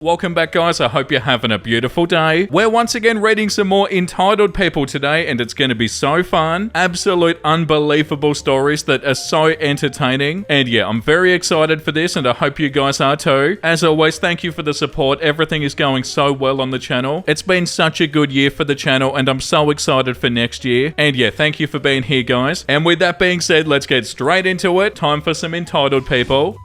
Welcome back, guys. I hope you're having a beautiful day. We're once again reading some more Entitled People today, and it's going to be so fun. Absolute unbelievable stories that are so entertaining. And yeah, I'm very excited for this, and I hope you guys are too. As always, thank you for the support. Everything is going so well on the channel. It's been such a good year for the channel, and I'm so excited for next year. And yeah, thank you for being here, guys. And with that being said, let's get straight into it. Time for some Entitled People.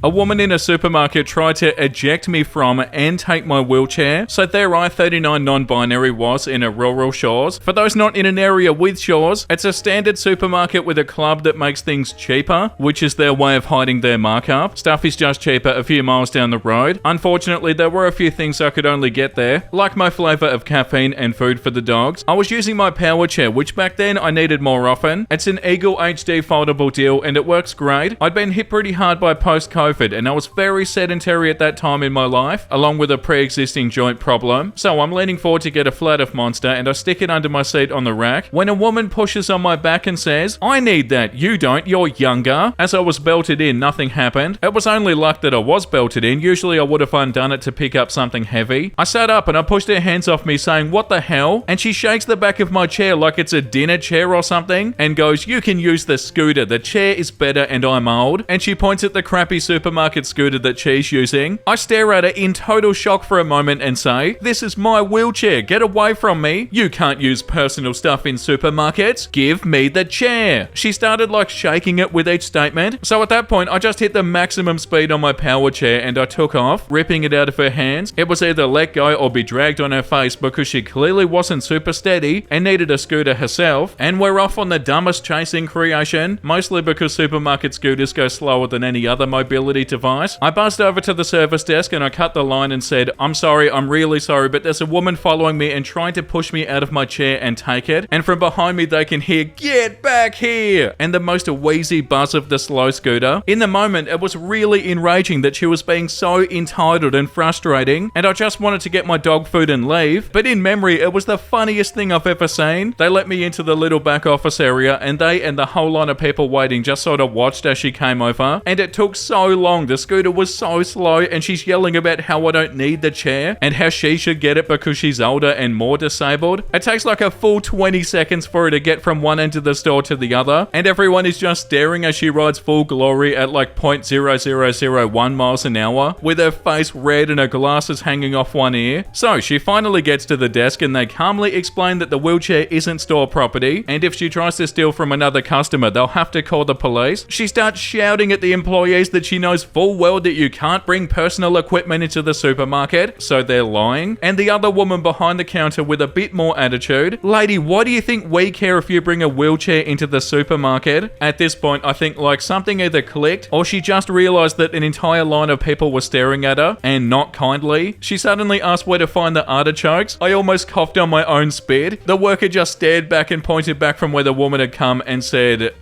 A woman in a supermarket tried to eject me from and take my wheelchair, so there I, 39 non-binary, was in a rural Shores. For those not in an area with Shores, it's a standard supermarket with a club that makes things cheaper, which is their way of hiding their markup. Stuff is just cheaper a few miles down the road. Unfortunately, there were a few things I could only get there, like my flavour of caffeine and food for the dogs. I was using my power chair, which back then I needed more often. It's an Eagle HD foldable deal and it works great. I'd been hit pretty hard by post-COVID, and I was very sedentary at that time in my life, along with a pre-existing joint problem. So I'm leaning forward to get a flat of Monster, and I stick it under my seat on the rack, when a woman pushes on my back and says, "I need that, you don't, you're younger." As I was belted in, nothing happened. It was only luck that I was belted in. Usually I would have undone it to pick up something heavy. I sat up and I pushed her hands off me saying, "What the hell?" And she shakes the back of my chair like it's a dinner chair or something, and goes, "You can use the scooter, the chair is better and I'm old." And she points at the crappy supermarket scooter that she's using. I stare at her in total shock for a moment and say, "This is my wheelchair, get away from me. You can't use personal stuff in supermarkets. Give me the chair." She started like shaking it with each statement. So at that point, I just hit the maximum speed on my power chair and I took off, ripping it out of her hands. It was either let go or be dragged on her face because she clearly wasn't super steady and needed a scooter herself. And we're off on the dumbest chasing creation, mostly because supermarket scooters go slower than any other mobility device. I buzzed over to the service desk and I cut the line and said, "I'm sorry, I'm really sorry, but there's a woman following me and trying to push me out of my chair and take it. And from behind me they can hear, 'Get back here!' and the most wheezy buzz of the slow scooter." In the moment, it was really enraging that she was being so entitled and frustrating, and I just wanted to get my dog food and leave. But in memory, it was the funniest thing I've ever seen. They let me into the little back office area, and they and the whole line of people waiting just sort of watched as she came over, and it took so long. The scooter was so slow, and she's yelling about how I don't need the chair and how she should get it because she's older and more disabled. It takes like a full 20 seconds for her to get from one end of the store to the other, and everyone is just staring as she rides full glory at like 0.0001 miles an hour with her face red and her glasses hanging off one ear. So she finally gets to the desk and they calmly explain that the wheelchair isn't store property, and if she tries to steal from another customer, they'll have to call the police. She starts shouting at the employees that she knows full well that you can't bring personal equipment into the supermarket, so they're lying. And the other woman behind the counter with a bit more attitude, "Lady, why do you think we care if you bring a wheelchair into the supermarket?" At this point, I think like something either clicked or she just realized that an entire line of people were staring at her, and not kindly. She suddenly asked where to find the artichokes. I almost coughed on my own spit. The worker just stared back and pointed back from where the woman had come and said,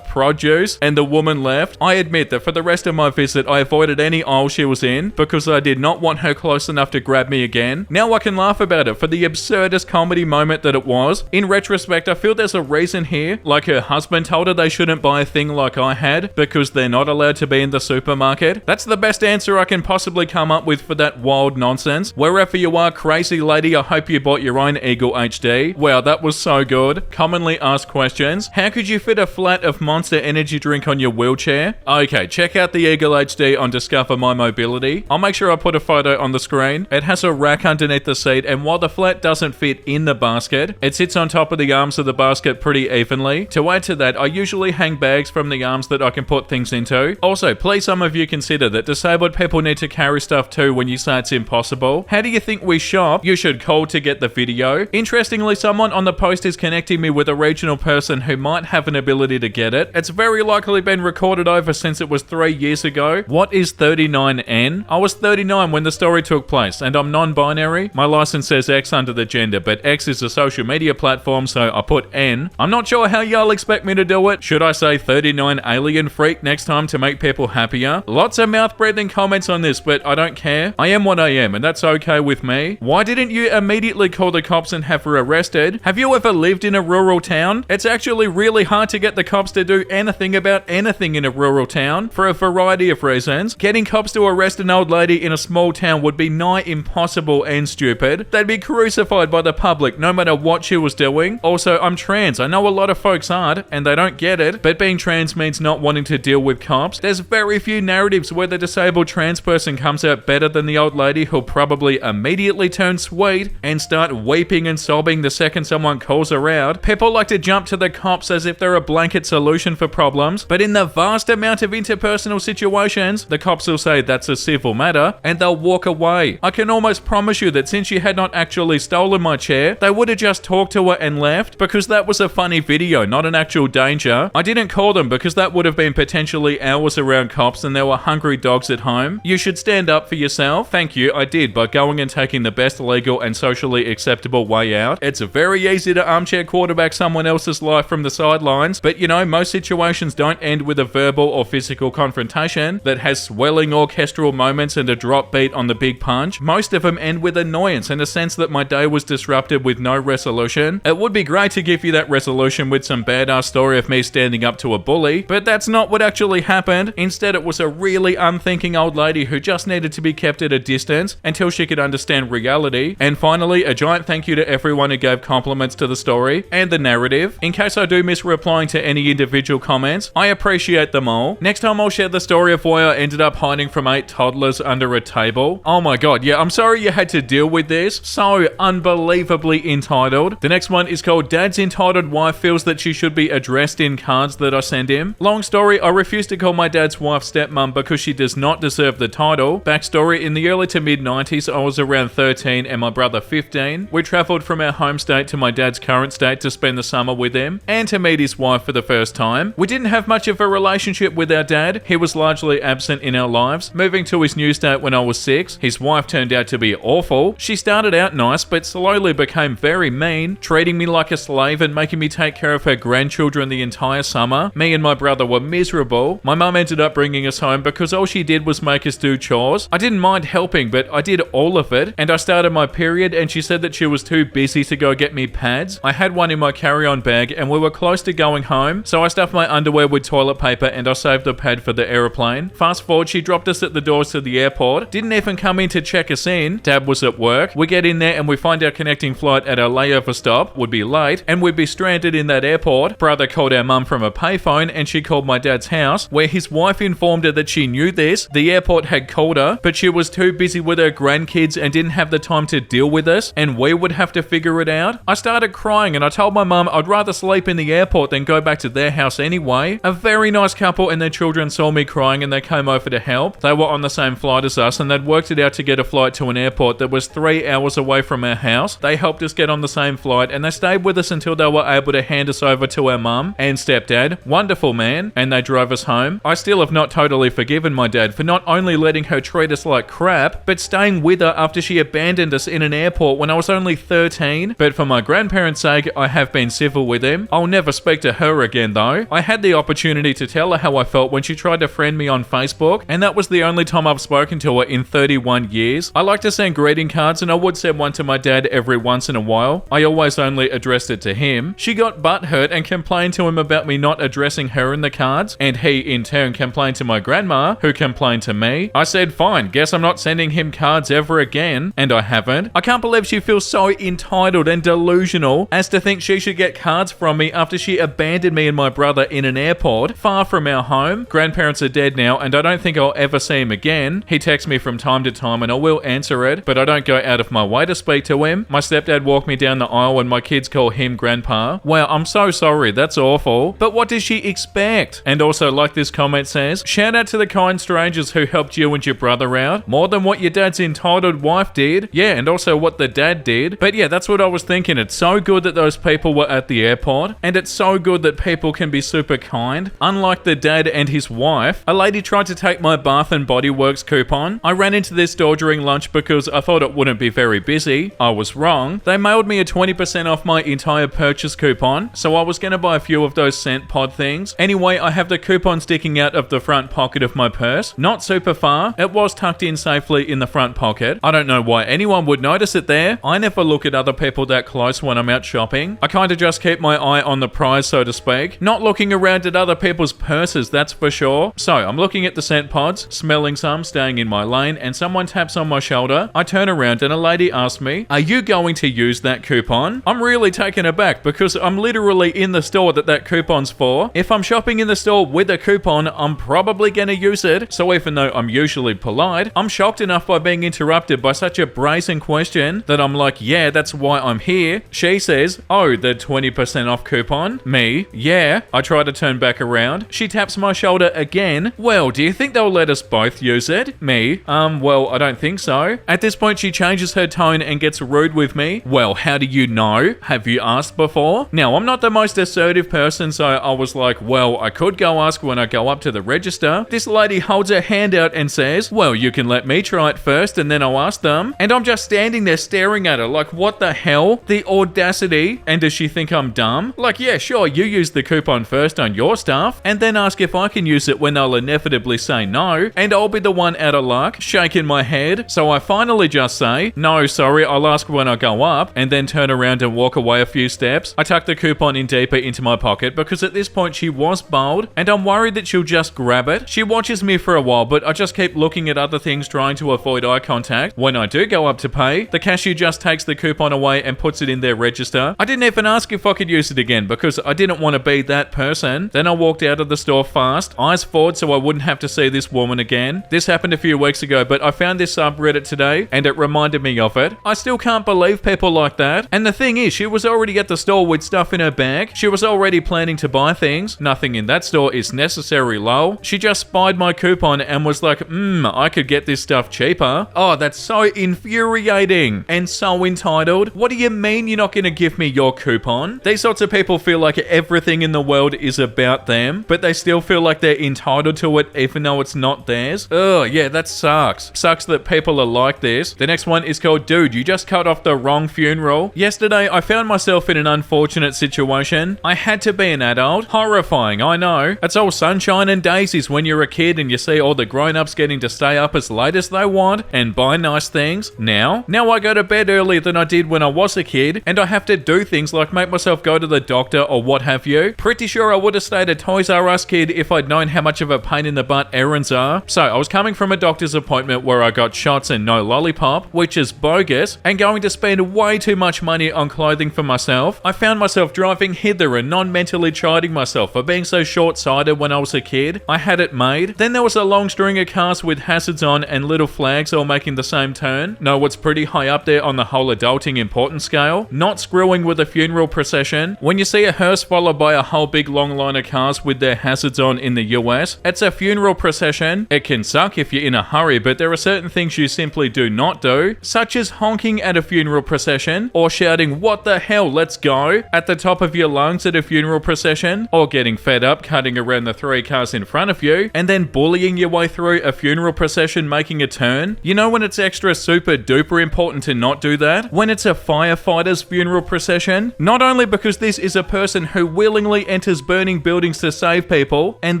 produce, and the woman left. I admit that for the rest of my visit, I avoided any aisle she was in because I did not want her close enough to grab me again. Now I can laugh about it for the absurdest comedy moment that it was. In retrospect, I feel there's a reason here, like her husband told her they shouldn't buy a thing like I had because they're not allowed to be in the supermarket. That's the best answer I can possibly come up with for that wild nonsense. Wherever you are, crazy lady, I hope you bought your own Eagle HD. Wow, that was so good. Commonly asked questions. How could you fit a flat of Monster energy drink on your wheelchair? Okay, check out the Eagle HD on Discover My Mobility. I'll make sure I put a photo on the screen. It has a rack underneath the seat, and while the flat doesn't fit in the basket, it sits on top of the arms of the basket pretty evenly. To add to that, I usually hang bags from the arms that I can put things into. Also, please some of you consider that disabled people need to carry stuff too when you say it's impossible. How do you think we shop? You should call to get the video. Interestingly, someone on the post is connecting me with a regional person who might have an ability to get it. It's very likely been recorded over since it was 3 years ago. What is 39N? I was 39 when the story took place, and I'm non-binary. My license says X under the gender, but X is a social media platform, so I put N. I'm not sure how y'all expect me to do it. Should I say 39 alien freak next time to make people happier? Lots of mouth-breathing comments on this, but I don't care. I am what I am, and that's okay with me. Why didn't you immediately call the cops and have her arrested? Have you ever lived in a rural town? It's actually really hard to get the cops to do anything about anything in a rural town for a variety variety of reasons. Getting cops to arrest an old lady in a small town would be nigh impossible and stupid. They'd be crucified by the public no matter what she was doing. Also, I'm trans. I know a lot of folks aren't, and they don't get it, but being trans means not wanting to deal with cops. There's very few narratives where the disabled trans person comes out better than the old lady who'll probably immediately turn sweet and start weeping and sobbing the second someone calls her out. People like to jump to the cops as if they're a blanket solution for problems, but in the vast amount of interpersonal situations, the cops will say that's a civil matter, and they'll walk away. I can almost promise you that since she had not actually stolen my chair, they would have just talked to her and left, because that was a funny video, not an actual danger. I didn't call them because that would have been potentially hours around cops and there were hungry dogs at home. You should stand up for yourself. Thank you, I did, by going and taking the best legal and socially acceptable way out. It's very easy to armchair quarterback someone else's life from the sidelines, but you know, most situations don't end with a verbal or physical confrontation that has swelling orchestral moments and a drop beat on the big punch. Most of them end with annoyance and a sense that my day was disrupted with no resolution. It would be great to give you that resolution with some badass story of me standing up to a bully, but that's not what actually happened. Instead, it was a really unthinking old lady who just needed to be kept at a distance until she could understand reality. And finally, a giant thank you to everyone who gave compliments to the story and the narrative. In case I do miss replying to any individual comments, I appreciate them all. Next time I'll share the story of why I ended up hiding from 8 toddlers under a table. Oh my god, yeah, I'm sorry you had to deal with this. So unbelievably entitled. The next one is called Dad's Entitled Wife Feels That She Should Be Addressed in Cards That I Send Him. Long story, I refuse to call my dad's wife stepmom because she does not deserve the title. Backstory, in the early to mid 90s, I was around 13 and my brother 15. We travelled from our home state to my dad's current state to spend the summer with him and to meet his wife for the first time. We didn't have much of a relationship with our dad. He was largely absent in our lives. Moving to his new state when I was 6, his wife turned out to be awful. She started out nice but slowly became very mean, treating me like a slave and making me take care of her grandchildren the entire summer. Me and my brother were miserable. My mum ended up bringing us home because all she did was make us do chores. I didn't mind helping, but I did all of it, and I started my period and she said that she was too busy to go get me pads. I had one in my carry-on bag and we were close to going home, so I stuffed my underwear with toilet paper and I saved a pad for the aeroplane. Fast forward, she dropped us at the doors to the airport, didn't even come in to check us in. Dad was at work. We get in there and we find our connecting flight at our layover stop would be late and we'd be stranded in that airport. Brother called our mum from a payphone and she called my dad's house, where his wife informed her that she knew this. The airport had called her, but she was too busy with her grandkids and didn't have the time to deal with us, and we would have to figure it out. I started crying and I told my mum I'd rather sleep in the airport than go back to their house anyway. A very nice couple and their children saw me crying and they came over to help. They were on the same flight as us and they'd worked it out to get a flight to an airport that was 3 hours away from our house. They helped us get on the same flight and they stayed with us until they were able to hand us over to our mum and stepdad. Wonderful man. And they drove us home. I still have not totally forgiven my dad for not only letting her treat us like crap, but staying with her after she abandoned us in an airport when I was only 13. But for my grandparents' sake, I have been civil with him. I'll never speak to her again though. I had the opportunity to tell her how I felt when she tried to friend me on Facebook, and that was the only time I've spoken to her in 31 years. I like to send greeting cards and I would send one to my dad every once in a while. I always only addressed it to him. She got butthurt and complained to him about me not addressing her in the cards, and he in turn complained to my grandma, who complained to me. I said, fine, guess I'm not sending him cards ever again, and I haven't. I can't believe she feels so entitled and delusional as to think she should get cards from me after she abandoned me and my brother in an airport far from our home. Grandparents are dead now and I don't think I'll ever see him again. He texts me from time to time and I will answer it, but I don't go out of my way to speak to him. My stepdad walked me down the aisle and my kids call him grandpa. Wow, I'm so sorry, that's awful. But what does she expect? And also, like this comment says, shout out to the kind strangers who helped you and your brother out. More than what your dad's entitled wife did. Yeah, and also what the dad did. But yeah, that's what I was thinking. It's so good that those people were at the airport, and it's so good that people can be super kind. Unlike the dad and his wife, a lady tried to take my Bath and Body Works coupon. I ran into this store during lunch because I thought it wouldn't be very busy. I was wrong. They mailed me a 20% off my entire purchase coupon, so I was going to buy a few of those scent pod things. Anyway, I have the coupon sticking out of the front pocket of my purse. Not super far. It was tucked in safely in the front pocket. I don't know why anyone would notice it there. I never look at other people that close when I'm out shopping. I kind of just keep my eye on the prize, so to speak. Not looking around at other people's purses, that's for sure. So, I'm looking at the scent pods, smelling some, staying in my lane, and someone taps on my shoulder. I turn around and a lady asks me, "Are you going to use that coupon?" I'm really taken aback because I'm literally in the store that coupon's for. If I'm shopping in the store with a coupon, I'm probably gonna use it. So even though I'm usually polite, I'm shocked enough by being interrupted by such a brazen question that I'm like, yeah, that's why I'm here. She says, "Oh, the 20% off coupon?" Me, "Yeah." I try to turn back around. She taps my shoulder again. "Well, do you think they'll let us both use it?" Me, well, I don't think so." At this point, she changes her tone and gets rude with me. "Well, how do you know? Have you asked before?" Now, I'm not the most assertive person, so I was like, well, I could go ask when I go up to the register. This lady holds her hand out and says, "Well, you can let me try it first and then I'll ask them." And I'm just standing there staring at her like, what the hell? The audacity. And does she think I'm dumb? Like, yeah, sure, you use the coupon first on your stuff and then ask if I can use it when they'll inevitably say no, and I'll be the one out of luck, shaking my head. So I finally just say, "No, sorry, I'll ask when I go up," and then turn around and walk away a few steps. I tuck the coupon in deeper into my pocket because at this point she was bold and I'm worried that she'll just grab it. She watches me for a while, but I just keep looking at other things trying to avoid eye contact. When I do go up to pay, the cashier just takes the coupon away and puts it in their register. I didn't even ask if I could use it again because I didn't want to be that person. Then I walked out of the store fast, eyes forward so I wouldn't have to see this woman again. This happened a few weeks ago, but I found this subreddit today and it reminded me of it. I still can't believe people like that. And the thing is, she was already at the store with stuff in her bag. She was already planning to buy things. Nothing in that store is necessary, lol. She just spied my coupon and was like, I could get this stuff cheaper. Oh, that's so infuriating and so entitled. What do you mean you're not going to give me your coupon? These sorts of people feel like everything in the world is about them, but they still feel like they're entitled to it even though it's not theirs. Oh, yeah, that sucks. Sucks that people are like this. The next one is called, "Dude, you just cut off the wrong funeral." Yesterday, I found myself in an unfortunate situation. I had to be an adult. Horrifying, I know. It's all sunshine and daisies when you're a kid and you see all the grown-ups getting to stay up as late as they want and buy nice things. Now I go to bed earlier than I did when I was a kid, and I have to do things like make myself go to the doctor or what have you. Pretty sure I would have stayed a Toys R Us kid if I'd known how much of a pain in the butt errands are. So I was coming from a doctor's appointment where I got shots and no lollipop, which is bogus, and going to spend way too much money on clothing for myself. I found myself driving hither and non-mentally chiding myself for being so short-sighted when I was a kid. I had it made. Then there was a long string of cars with hazards on and little flags all making the same turn. Know what's pretty high up there on the whole adulting importance scale? Not screwing with a funeral procession. When you see a hearse followed by a whole big long line of cars with their hazards on in the US, it's a funeral procession. It can suck if you're in a hurry, but there are certain things you simply do not do, such as honking at a funeral procession, or shouting, "What the hell, let's go," at the top of your lungs at a funeral procession, or getting fed up cutting around the 3 cars in front of you, and then bullying your way through a funeral procession making a turn. You know when it's extra super duper important to not do that? When it's a firefighter's funeral procession. Not only because this is a person who willingly enters burning buildings to save people, and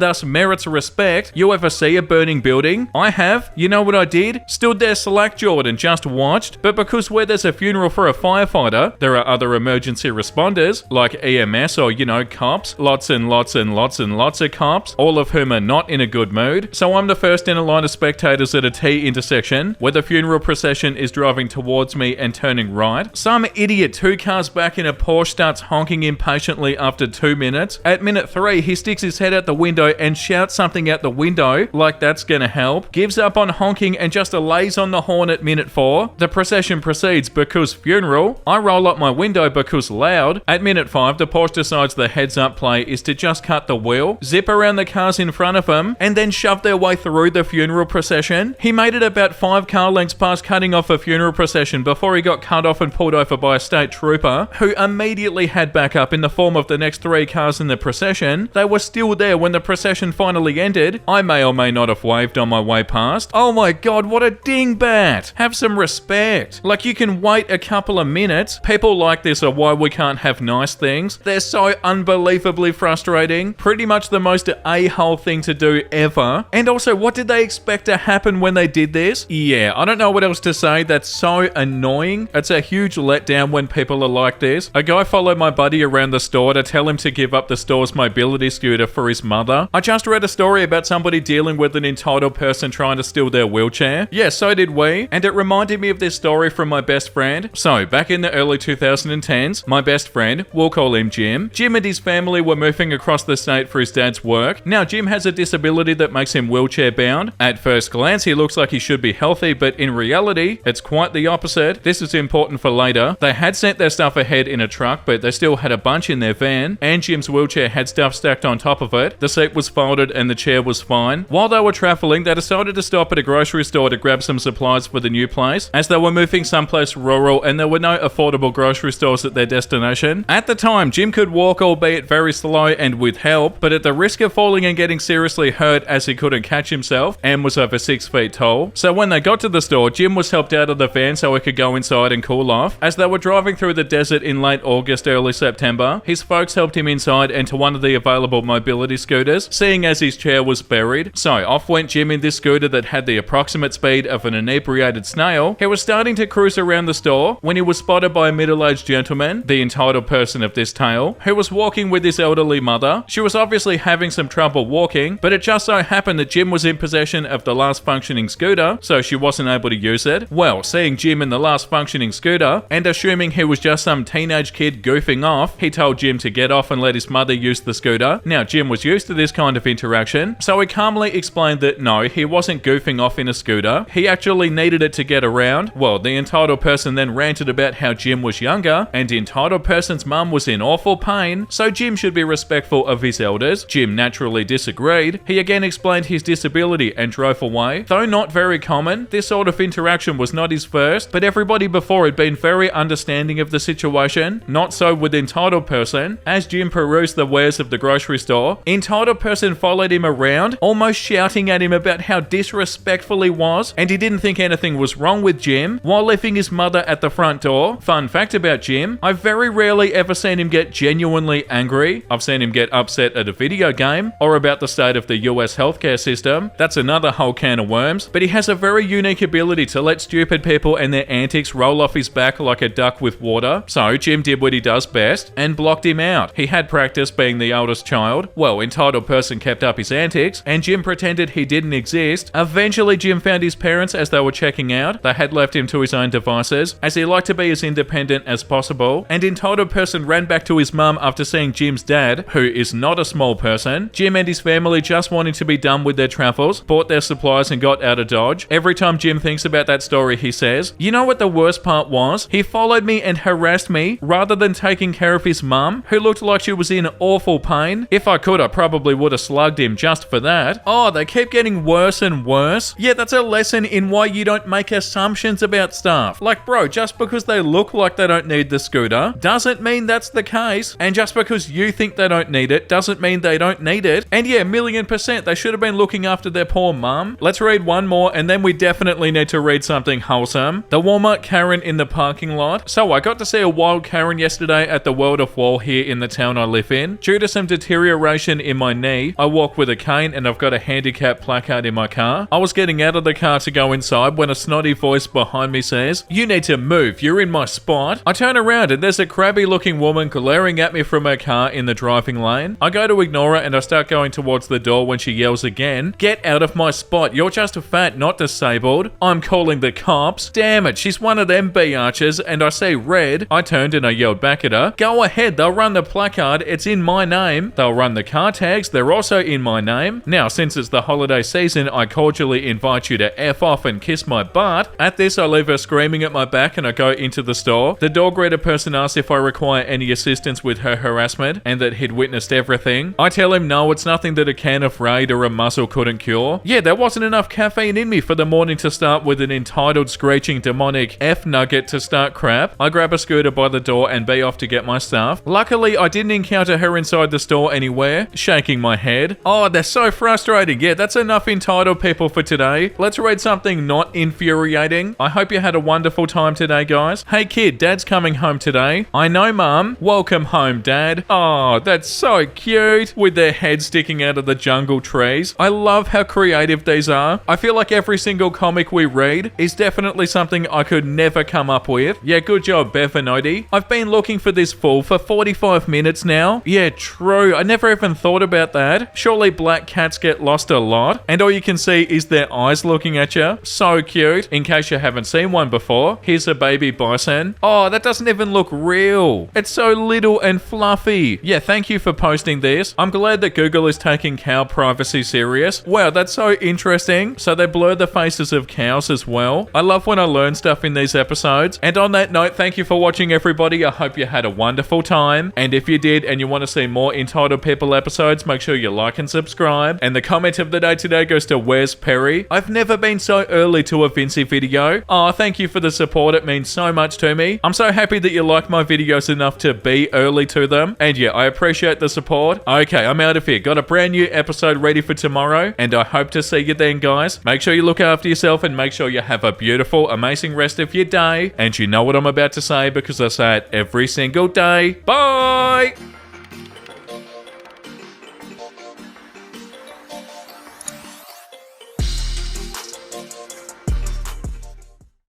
thus merits respect. You ever see a burning building? I have. You know what I did? Stood there slack-jawed and just watched. But because where there's a funeral for a firefighter, there are other emergency responders, like EMS or, cops. Lots and lots and lots and lots of cops, all of whom are not in a good mood. So I'm the first in a line of spectators at a T intersection, where the funeral procession is driving towards me and turning right. Some idiot 2 cars back in a Porsche starts honking impatiently after 2 minutes. At minute 3, he sticks his head out the window and shouts something out the window, like that's gonna help. Gives up on honking and just lays on the horn at minute 4. The procession proceeds because funeral. I roll up my window because loud. At minute 5, the Porsche decides the heads up play is to just cut the wheel, zip around the cars in front of him, and then shove their way through the funeral procession. He made it about 5 car lengths past cutting off a funeral procession before he got cut off and pulled over by a state trooper, who immediately had backup in the form of the next 3 cars in the procession. They were still there when the procession finally ended. I may or may not have waved on my way past. Oh my god, what a dingbat! Have some respect. Like, you can wait a couple of minutes. People like this are why we can't have nice things. They're so unbelievably frustrating. Pretty much the most a-hole thing to do ever. And also, what did they expect to happen when they did this? Yeah, I don't know what else to say. That's so annoying. It's a huge letdown when people are like this. A guy followed my buddy around the store to tell him to give up the store's mobility scooter for his mother. I just read a story story about somebody dealing with an entitled person trying to steal their wheelchair? Yeah, so did we, and it reminded me of this story from my best friend. So, back in the early 2010s, my best friend, we'll call him Jim. Jim and his family were moving across the state for his dad's work. Now, Jim has a disability that makes him wheelchair bound. At first glance, he looks like he should be healthy, but in reality, it's quite the opposite. This is important for later. They had sent their stuff ahead in a truck, but they still had a bunch in their van, and Jim's wheelchair had stuff stacked on top of it. The seat was folded and the chair was fine. While they were traveling, they decided to stop at a grocery store to grab some supplies for the new place, as they were moving someplace rural and there were no affordable grocery stores at their destination. At the time, Jim could walk, albeit very slow and with help, but at the risk of falling and getting seriously hurt as he couldn't catch himself and was over 6 feet tall. So when they got to the store, Jim was helped out of the van so he could go inside and cool off. As they were driving through the desert in late August, early September, his folks helped him inside and to one of the available mobility scooters, seeing as his chair was buried. So off went Jim in this scooter that had the approximate speed of an inebriated snail. He was starting to cruise around the store when he was spotted by a middle-aged gentleman, the entitled person of this tale, who was walking with his elderly mother. She was obviously having some trouble walking, but it just so happened that Jim was in possession of the last functioning scooter, so she wasn't able to use it. Well, seeing Jim in the last functioning scooter, and assuming he was just some teenage kid goofing off, he told Jim to get off and let his mother use the scooter. Now, Jim was used to this kind of interaction, so he calmly explained that no, he wasn't goofing off in a scooter. He actually needed it to get around. Well, the entitled person then ranted about how Jim was younger, and the entitled person's mum was in awful pain, so Jim should be respectful of his elders. Jim naturally disagreed. He again explained his disability and drove away. Though not very common, this sort of interaction was not his first, but everybody before had been very understanding of the situation. Not so with entitled person. As Jim perused the wares of the grocery store, entitled person followed him around, almost shouting at him about how disrespectful he was, and he didn't think anything was wrong with Jim, while leaving his mother at the front door. Fun fact about Jim, I've very rarely ever seen him get genuinely angry. I've seen him get upset at a video game, or about the state of the US healthcare system. That's another whole can of worms, but he has a very unique ability to let stupid people and their antics roll off his back like a duck with water. So Jim did what he does best, and blocked him out. He had practice being the eldest child. Well, entitled person kept up his antics, and Jim pretended he didn't exist. Eventually, Jim found his parents as they were checking out. They had left him to his own devices, as he liked to be as independent as possible, and entitled person ran back to his mum after seeing Jim's dad, who is not a small person. Jim and his family just wanting to be done with their travels, bought their supplies and got out of Dodge. Every time Jim thinks about that story, he says, "You know what the worst part was? He followed me and harassed me rather than taking care of his mum, who looked like she was in awful pain. If I could, I probably would have slugged him just for that." Oh, they keep getting worse and worse. Yeah, that's a lesson in why you don't make assumptions about stuff. Like, bro, just because they look like they don't need the scooter doesn't mean that's the case. And just because you think they don't need it doesn't mean they don't need it. And yeah, 1,000,000% they should have been looking after their poor mum. Let's read one more, and then we definitely need to read something wholesome. The Walmart Karen in the parking lot. So I got to see a wild Karen yesterday at the World of Wall here in the town I live in. Due to some deterioration in my knee, I walk with a cane and I've got a handicap placard in my car. I was getting out of the car to go inside when a snotty voice behind me says, "You need to move, you're in my spot." I turn around and there's a crabby looking woman glaring at me from her car in the driving lane. I go to ignore her and I start going towards the door when she yells again, "Get out of my spot, you're just fat, not disabled." I'm calling the cops. Damn it, she's one of them biatches, and I say red. I turned and I yelled back at her, "Go ahead, they'll run the placard, it's in my name. They'll run the car tags, they're also in my name. Now, since it's the holiday season, I cordially invite you to F off and kiss my butt." At this, I leave her screaming at my back and I go into the store. The door greeter person asks if I require any assistance with her harassment and that he'd witnessed everything. I tell him no, it's nothing that a can of Raid or a muscle couldn't cure. Yeah, there wasn't enough caffeine in me for the morning to start with an entitled, screeching, demonic F-nugget to start crap. I grab a scooter by the door and be off to get my stuff. Luckily, I didn't encounter her inside the store anywhere, shaking my head. Oh, they're so frustrating. Yeah, that's enough entitled people for today. Let's read something not infuriating. I hope you had a wonderful time today, guys. Hey kid, Dad's coming home today. I know, Mum. Welcome home, Dad. Oh, that's so cute. With their heads sticking out of the jungle trees. I love how creative these are. I feel like every single comic we read is definitely something I could never come up with. Yeah, good job, Bevanoti. I've been looking for this fool for 45 minutes now. Yeah, true. I never even thought about that. Surely black cats get lost a lot, and all you can see is their eyes looking at you. So cute. In case you haven't seen one before, here's a baby bison. Oh, that doesn't even look real. It's so little and fluffy. Yeah, thank you for posting this. I'm glad that Google is taking cow privacy serious. Wow, that's so interesting. So they blur the faces of cows as well. I love when I learn stuff in these episodes. And on that note, thank you for watching, everybody. I hope you had a wonderful time. And if you did and you want to see more Entitled People episodes, make sure you like and subscribe. And the comment of the day today goes to Where's Perry? I've never been so early to a Vincey video. Oh, thank you for the support. It means so much to me. I'm so happy that you like my videos enough to be early to them. And yeah, I appreciate the support. Okay, I'm out of here. Got a brand new episode ready for tomorrow. And I hope to see you then, guys. Make sure you look after yourself and make sure you have a beautiful, amazing rest of your day. And you know what I'm about to say because I say it every single day. Bye!